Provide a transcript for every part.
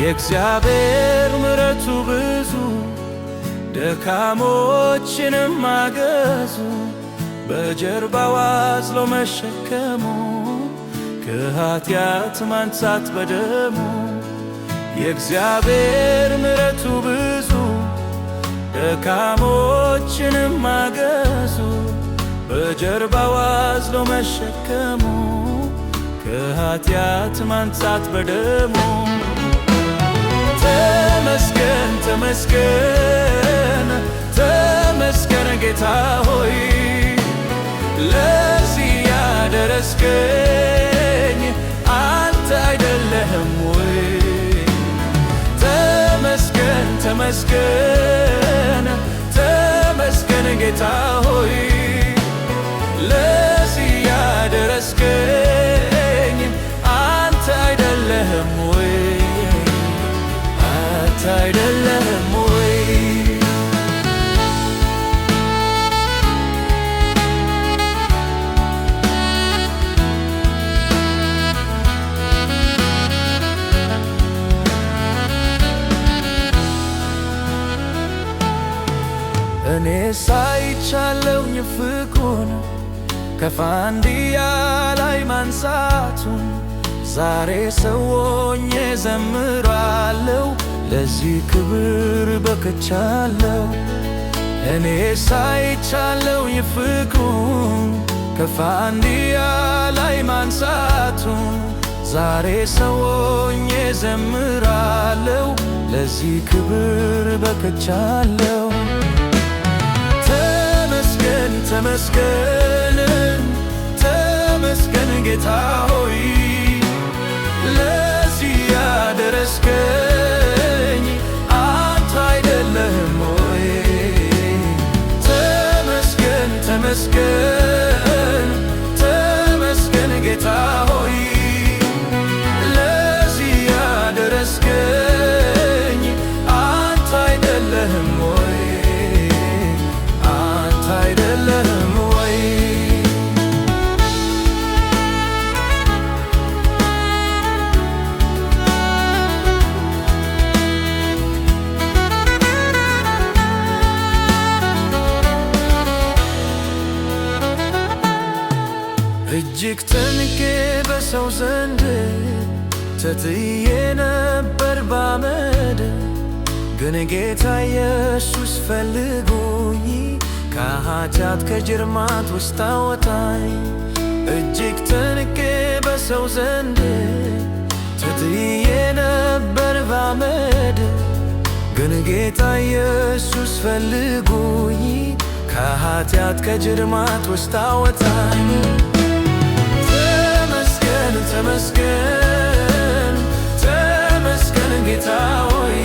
የእግዚአብሔር ምሕረቱ ብዙ ደካሞችንም ማገዙ በጀርባው አዝሎ መሸከሙ ከኃጢአት ማንጻት በደሙ የእግዚአብሔር ምሕረቱ ብዙ ደካሞችንም ማገዙ በጀርባው አዝሎ መሸከሙ ከኃጢአት ማንጻት በደሙ ተመስገን ተመስገን ተመስገን ጌታ ሆይ ለዚህ ያደረስከኝ አንተ አይደለህም ወይ? ተመስገን ተመስገን ተመስገን ጌታ ሆይ ለዚህ ያደረስከኝ አንተ አይደለህም ወይ? አንተ አይደለህም ወይ? እኔ ሳይቻለውኝ ፍቅሩን ከፋንድያ ላይ ማንሳቱን ዛሬ ሰው ሆኜ ዘምራለሁ ለዚህ ክብር በቅቻለሁ። እኔ ሳይቻለውኝ ፍቅሩን ከፋንድያ ላይ ማንሳቱን ዛሬ ሰው ሆኜ ዘምራለሁ ለዚህ ክብር በቅቻለሁ። ተመስገን ተመስገን ተመስገን ጌታ ሆይ ለዚህ ያደረስከኝ አንተ አይደለህም ወይ? ተመስገን ተመስገን ተመስገን ጌታ ሆይ ለዚህ ያደረስከኝ አንተ አይደለህም ወይ? አይደለህም ወይ? እጅግ ተንቄ በሰው ዘንድ ተጥዬ ነበር ባመድ ግን ጌታ ኢየሱስ ፈልጎኝ ከኃጢአት ከጅርማት ውስጥ አወጣኝ። እጅግ ተንቄ በሰው ዘንድ ተጥዬ ነበር ባመድ ግን ጌታ ኢየሱስ ፈልጎኝ ከኃጢአት ከጅርማት ውስጥ አወጣኝ። ተመስገን ተመስገን ተመስገን ጌታ ሆይ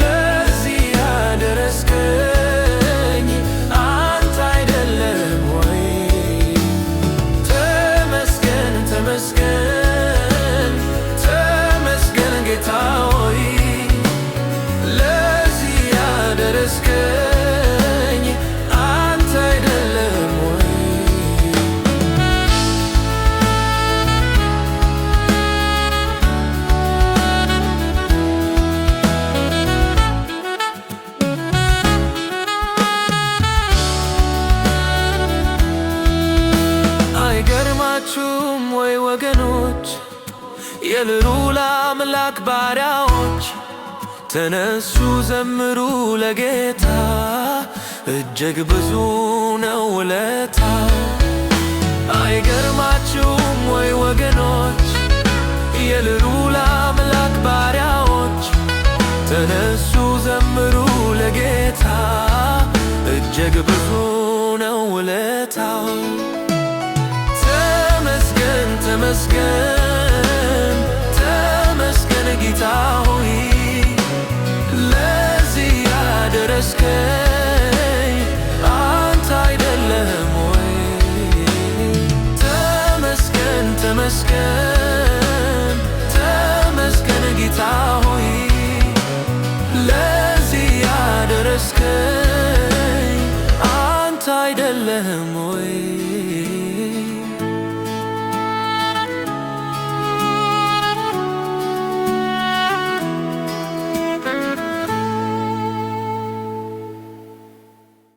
ለዚህ ያደረስከኝ አንተ አይደለህም ወይ? ተመስገን ተመስገን ተመስገን ጌታ ሆይ ለዚህ ያደረስከኝ አንተ አይደለህም ወይ? አይገርማችሁም ወይ ወገኖች? የልዑል አምላክ ባሪያዎች ተነሱ ዘምሩ ለጌታ እጅግ ብዙ ነው ውለታው። አይገርማችሁም ወይ ወገኖች? የልዑል አምላክ ባሪያዎች ተነሱ ዘምሩ ለጌታ እጅግ ብዙ ነው ውለታው። ተመስገን ተመስገን ተመስገን ጌታ ሆይ ለዚህ ያደረስከኝ አንተ አይደለህም ወይ? ተመስገን ተመስገን ተመስገን ጌታ ሆይ ለዚህ ያደረስከኝ አንተ አይደለህም ወይ?